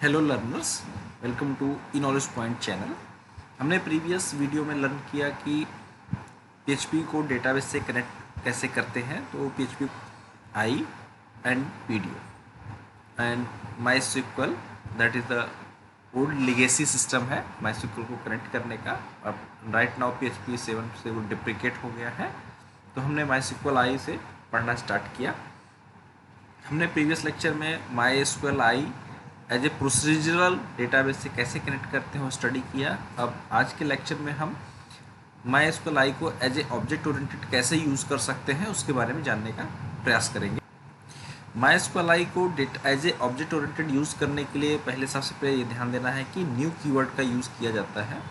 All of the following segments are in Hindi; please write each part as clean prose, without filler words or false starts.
Hello learners, welcome to knowledge point channel. हमने प्रीवियस वीडियो में लर्न किया कि पीएचपी को डेटाबेस से कनेक्ट कैसे करते हैं। तो PHP I and PDO and my स्क्वल, that is the old legacy system है माई स्क्वल को कनेक्ट करने का। अब राइट नाउ पीएचपी 7 से वो डिप्रिकेट हो गया है, तो हमने माई स्क्वल आई से पढ़ना स्टार्ट किया। हमने प्रीवियस लेक्चर में MySQLi as a procedural database से कैसे कनेक्ट करते हैं वो स्टडी किया। अब आज के लेक्चर में हम माई स्क्वल आई को एज ए ऑब्जेक्ट ओरिएंटेड कैसे यूज़ कर सकते हैं उसके बारे में जानने का प्रयास करेंगे। माई स्क्वल आई को as a object oriented use करने के लिए पहले सबसे पहले ये ध्यान देना है कि न्यू कीवर्ड का यूज़ किया जाता है।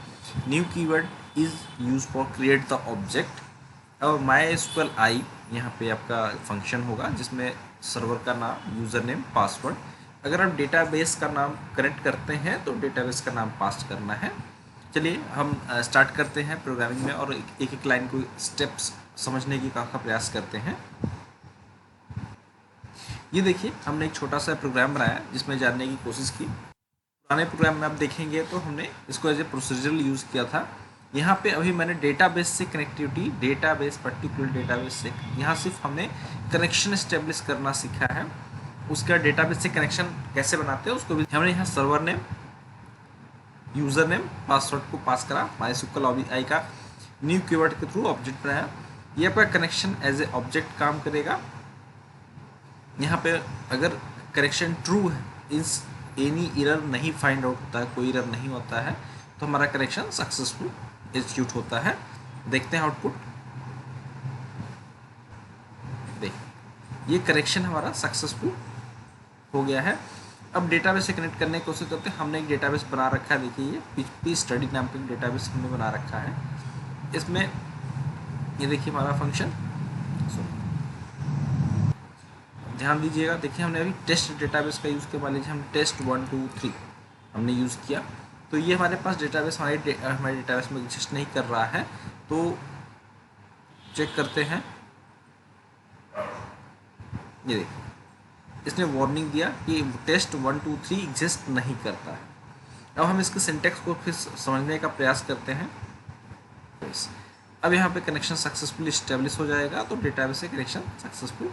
New keyword is use for create the object. अब माई स्क्वल आई यहाँ पे आपका फंक्शन होगा जिसमें सर्वर का नाम, यूज़र नेम, पासवर्ड। अगर आप डेटाबेस का नाम कनेक्ट करते हैं तो डेटाबेस का नाम पास करना है। चलिए हम स्टार्ट करते हैं प्रोग्रामिंग में और एक एक लाइन को स्टेप्स समझने की का प्रयास करते हैं। ये देखिए, हमने एक छोटा सा प्रोग्राम बनाया जिसमें जानने की कोशिश की। पुराने प्रोग्राम में आप देखेंगे तो हमने इसको एज ए प्रोसीजरल यूज़ किया था। यहाँ पे अभी मैंने डेटाबेस से कनेक्टिविटी, डेटाबेस पर्टिकुलर डेटाबेस से, यहाँ सिर्फ हमने कनेक्शन एस्टेब्लिश करना सीखा है। उसका डेटाबेस से कनेक्शन कैसे बनाते हैं उसको भी हमने यहाँ server name, user name, password को पास करा। माई स्क्वल आई का न्यू कीवर्ड के थ्रू ऑब्जेक्ट बनाया। ये आपका कनेक्शन एज ए ऑब्जेक्ट काम करेगा। यहाँ पे अगर कनेक्शन ट्रू है, इस एनी एरर नहीं फाइंड आउट होता है, कोई एरर नहीं होता है, तो हमारा कनेक्शन सक्सेसफुल एग्जीक्यूट होता है। देखते हैं आउटपुट। देख, ये कनेक्शन हमारा सक्सेसफुल हो गया है। अब डेटाबेस से कनेक्ट करने की कोशिश करते हैं। हमने एक डेटाबेस बना रखा है, देखिए ये पीएचपी स्टडी नाम का डेटाबेस हमने बना रखा है। इसमें ये देखिए हमारा फंक्शन, ध्यान दीजिएगा। देखिए हमने अभी टेस्ट डेटाबेस का यूज़ किया। मान लीजिए हम टेस्ट 1 2 3 हमने यूज़ किया, तो ये हमारे पास डेटाबेस हमारे डेटाबेस में एग्जिस्ट नहीं कर रहा है। तो चेक करते हैं। ये देखिए, इसने वार्निंग दिया कि टेस्ट 1 2 3 एग्जिस्ट नहीं करता है। अब हम इसके सिंटेक्स को फिर समझने का प्रयास करते हैं। अब यहाँ पे कनेक्शन सक्सेसफुल इस्टेब्लिश हो जाएगा, तो डेटाबेस से कनेक्शन सक्सेसफुल।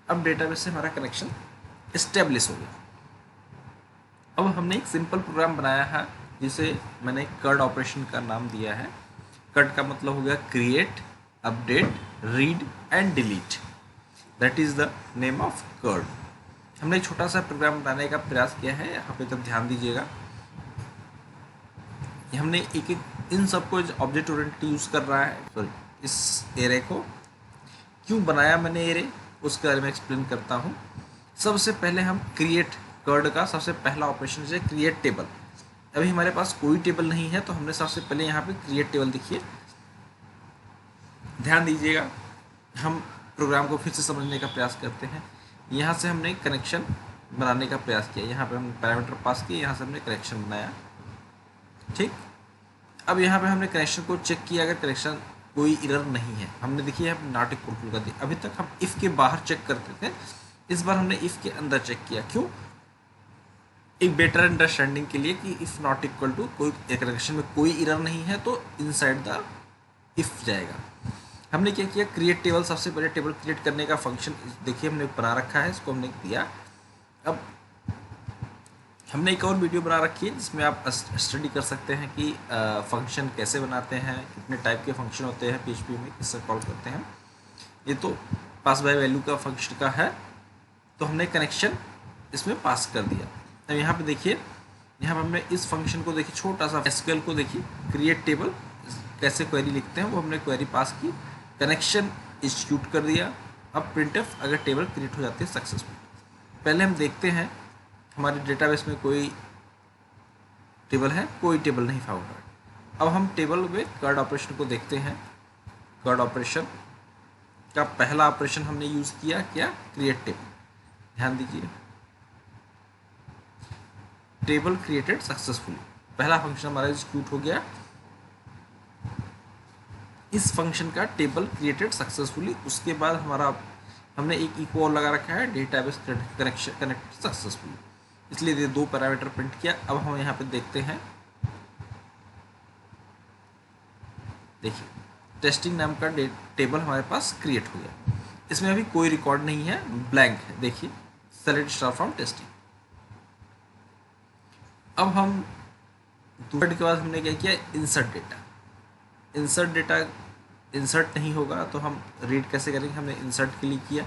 अब डेटाबेस से हमारा कनेक्शन इस्टेब्लिश हो गया। अब हमने एक सिंपल प्रोग्राम बनाया है जिसे मैंने कर्ड ऑपरेशन का नाम दिया है। कर्ड का मतलब हो गया create, update, read and delete. That is the name of CRUD. हमने एक छोटा सा प्रोग्राम बनाने का प्रयास किया है। यहाँ पे जब ध्यान दीजिएगा, हमने एक एक इन सबको ऑब्जेक्ट ओरिएंटेड यूज़ कर रहा है। सॉरी, इस एरे को क्यों बनाया मैंने एरे, उसके बारे में एक्सप्लेन करता हूँ। सबसे पहले हम क्रिएट, कर्ड का सबसे पहला ऑपरेशन है क्रिएट टेबल। अभी हमारे पास कोई टेबल नहीं है, तो हमने सबसे पहले यहाँ पे क्रिएट टेबल, देखिए ध्यान दीजिएगा। हम प्रोग्राम को फिर से समझने का प्रयास करते हैं। यहाँ से हमने कनेक्शन बनाने का प्रयास किया। यहाँ पे हमने पैरामीटर पास किए, यहाँ से हमने कनेक्शन बनाया। ठीक, अब यहाँ पे हमने कनेक्शन को चेक किया। अगर कनेक्शन कोई एरर नहीं है, हमने देखिए यहाँ पे नॉट इक्वल टू कर दिया। अभी तक हम इफ़ के बाहर चेक करते थे, इस बार हमने इफ़ के अंदर चेक किया। क्यों? एक बेटर अंडरस्टैंडिंग के लिए कि इफ़ नॉट इक्वल टू, कोई कनेक्शन में कोई एरर नहीं है तो इनसाइड द इफ़ जाएगा। हमने क्या किया, क्रिएट टेबल, सबसे पहले टेबल क्रिएट करने का फंक्शन देखिए हमने बना रखा है, इसको हमने दिया। अब हमने एक और वीडियो बना रखी है जिसमें आप स्टडी कर सकते हैं कि फंक्शन कैसे बनाते हैं, कितने टाइप के फंक्शन होते हैं पीएचपी में, किससे कॉल करते हैं। ये तो पास बाय वैल्यू का फंक्शन का है, तो हमने कनेक्शन इसमें पास कर दिया। अब यहाँ पे देखिए, यहाँ पे हमने इस फंक्शन को देखिए, छोटा सा एसक्यूएल को देखिए, क्रिएट टेबल कैसे क्वेरी लिखते हैं वो हमने क्वेरी पास की, कनेक्शन एग्जीक्यूट कर दिया। अब प्रिंटफ अगर टेबल क्रिएट हो जाती है सक्सेसफुल। पहले हम देखते हैं हमारे डेटाबेस में कोई टेबल है, कोई टेबल नहीं फाउंड है। अब हम टेबल में कर्ड ऑपरेशन को देखते हैं। कर्ड ऑपरेशन का पहला ऑपरेशन हमने यूज़ किया क्या, क्रिएट टेबल। ध्यान दीजिए, टेबल क्रिएटेड सक्सेसफुली, पहला फंक्शन हमारा एग्जीक्यूट हो गया। इस फंक्शन का टेबल क्रिएटेड सक्सेसफुली, उसके बाद हमने एक इको और लगा रखा है, डेटाबेस कनेक्शन कनेक्ट सक्सेसफुल, इसलिए ये 2 पैरामीटर प्रिंट किया। अब हम यहाँ पे देखते हैं, देखिए टेस्टिंग नाम का टेबल हमारे पास क्रिएट हो गया। इसमें अभी कोई रिकॉर्ड नहीं है, ब्लैंक है। देखिए सेलेक्ट स्टार फ्रॉम टेस्टिंग। अब हम दूसरे के बाद हमने क्या किया, insert data. Insert data insert नहीं होगा तो हम रीड कैसे करेंगे, हमने इंसर्ट के लिए किया।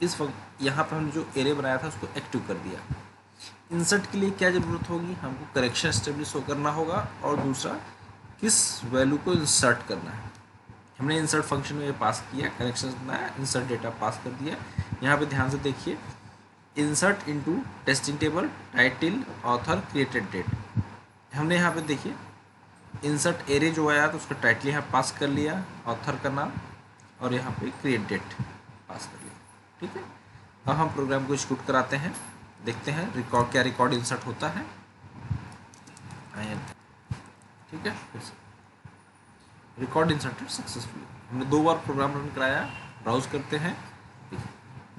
इस वक्त यहाँ पर हमने जो एरे बनाया था उसको एक्टिव कर दिया। इंसर्ट के लिए क्या ज़रूरत होगी, हमको करेक्शन एस्टेब्लिश करना होगा और दूसरा किस वैल्यू को इंसर्ट करना है। हमने इंसर्ट फंक्शन में पास किया, कनेक्शन बनाया, इंसर्ट डेटा पास कर दिया। यहाँ पे ध्यान से देखिए, insert into testing table title author created date. हमने यहाँ पे देखिए इंसर्ट एरे जो आया तो उसका टाइटल यहाँ पास कर लिया, ऑथर का नाम, और यहाँ पे क्रिएट डेट पास कर लिया। ठीक है, अब हम प्रोग्राम को एग्जीक्यूट कराते हैं, देखते हैं रिकॉर्ड क्या रिकॉर्ड इंसर्ट होता है। ठीक है, फिर से रिकॉर्ड इंसर्टेड सक्सेसफुली। हमने 2 बार प्रोग्राम रन कराया, ब्राउज करते हैं,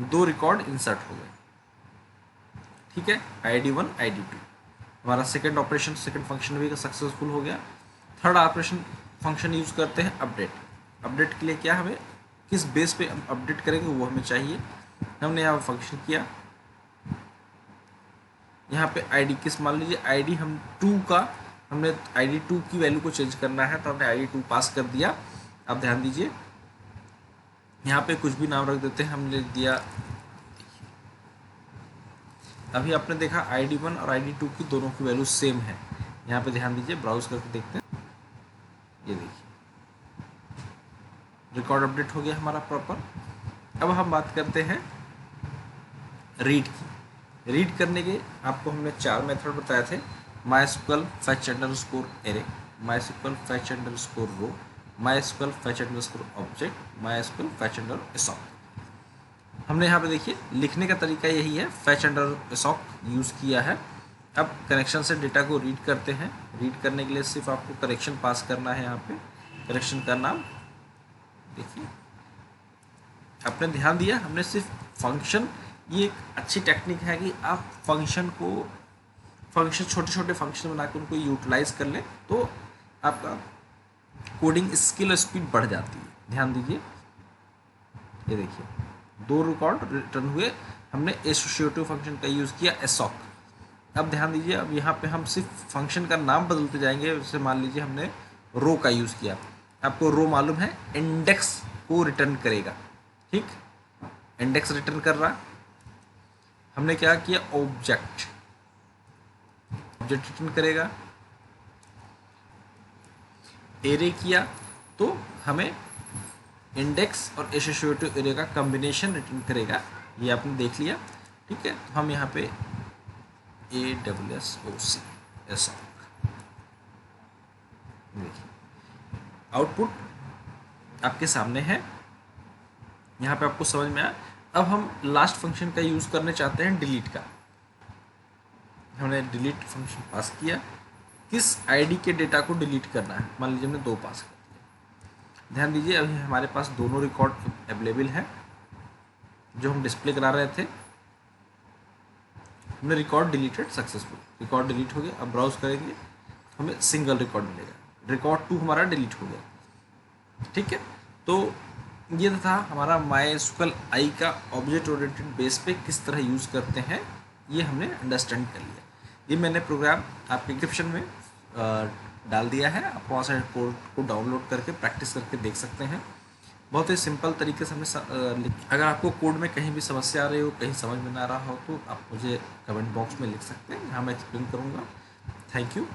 2 रिकॉर्ड इंसर्ट हो गए। ठीक है, ID1 ID2 हमारा सेकंड ऑपरेशन, सेकंड फंक्शन भी सक्सेसफुल हो गया। थर्ड ऑपरेशन फंक्शन यूज़ करते हैं अपडेट। अपडेट के लिए क्या, हमें किस बेस पे अपडेट करेंगे वो हमें चाहिए। हमने यहाँ फंक्शन किया, यहाँ पे ID किस मान लीजिए, ID हम 2 का, हमने ID2 की वैल्यू को चेंज करना है तो हमने ID2 पास कर दिया। अब ध्यान दीजिए यहाँ पे कुछ भी नाम रख देते हैं, हमने दिया, अभी आपने देखा ID1 और ID2 की दोनों की वैल्यू सेम है। यहाँ पे ध्यान दीजिए, ब्राउज करके देखते हैं, ये देखिए रिकॉर्ड अपडेट हो गया हमारा प्रॉपर। अब हम बात करते हैं रीड की। रीड करने के आपको हमने 4 मेथड बताए थे, MySQL fetch underscore array, MySQL fetch underscore row, MySQL fetch underscore object, MySQL fetch under assoc। हमने यहाँ पे देखिए लिखने का तरीका यही है, fetch under assoc यूज़ किया है। अब कनेक्शन से डेटा को रीड करते हैं। रीड करने के लिए सिर्फ आपको करेक्शन पास करना है। यहाँ पे करेक्शन का नाम देखिए, आपने ध्यान दिया, हमने सिर्फ फंक्शन, ये एक अच्छी टेक्निक है कि आप फंक्शन छोटे छोटे फंक्शन बना के उनको यूटिलाइज कर लें तो आपका कोडिंग स्किल और स्पीड बढ़ जाती है। ध्यान दीजिए, ये देखिए 2 रिकॉर्ड रिटर्न हुए, हमने एसोसिएटिव फंक्शन का यूज़ किया assoc। अब ध्यान दीजिए, अब यहाँ पे हम सिर्फ फंक्शन का नाम बदलते जाएंगे। जैसे मान लीजिए हमने रो का यूज़ किया, आपको रो मालूम है इंडेक्स को रिटर्न करेगा। ठीक, इंडेक्स रिटर्न कर रहा, हमने क्या किया, ऑब्जेक्ट रिटर्न करेगा। एरे किया तो हमें इंडेक्स और एसोसिएटिव एरे का कॉम्बिनेशन रिटर्न करेगा, ये आपने देख लिया। ठीक है, तो हम यहाँ पे AWSOC देखिए आउटपुट आपके सामने है, यहाँ पे आपको समझ में आया। अब हम लास्ट फंक्शन का यूज़ करने चाहते हैं, डिलीट का। हमने डिलीट फंक्शन पास किया, किस आईडी के डेटा को डिलीट करना है, मान लीजिए हमने 2 पास कर दिया। ध्यान दीजिए, अभी हमारे पास दोनों रिकॉर्ड अवेलेबल है जो हम डिस्प्ले करा रहे थे। हमने record deleted successful, record delete हो गया। अब ब्राउज करेंगे हमें सिंगल रिकॉर्ड मिलेगा, रिकॉर्ड 2 हमारा डिलीट हो गया। ठीक है, तो ये था हमारा MySQL I का ऑब्जेक्ट ओरिएंटेड बेस पे किस तरह यूज़ करते हैं, ये हमने अंडरस्टैंड कर लिया। ये मैंने प्रोग्राम आपके डिस्क्रिप्शन में डाल दिया है, आप वहाँ से कोड को डाउनलोड करके प्रैक्टिस करके देख सकते हैं। बहुत ही सिंपल तरीके से हमने अगर आपको कोड में कहीं भी समस्या आ रही हो, कहीं समझ में ना आ रहा हो तो आप मुझे कमेंट बॉक्स में लिख सकते हैं, यहाँ मैं एक्सप्लेन करूँगा। Thank you.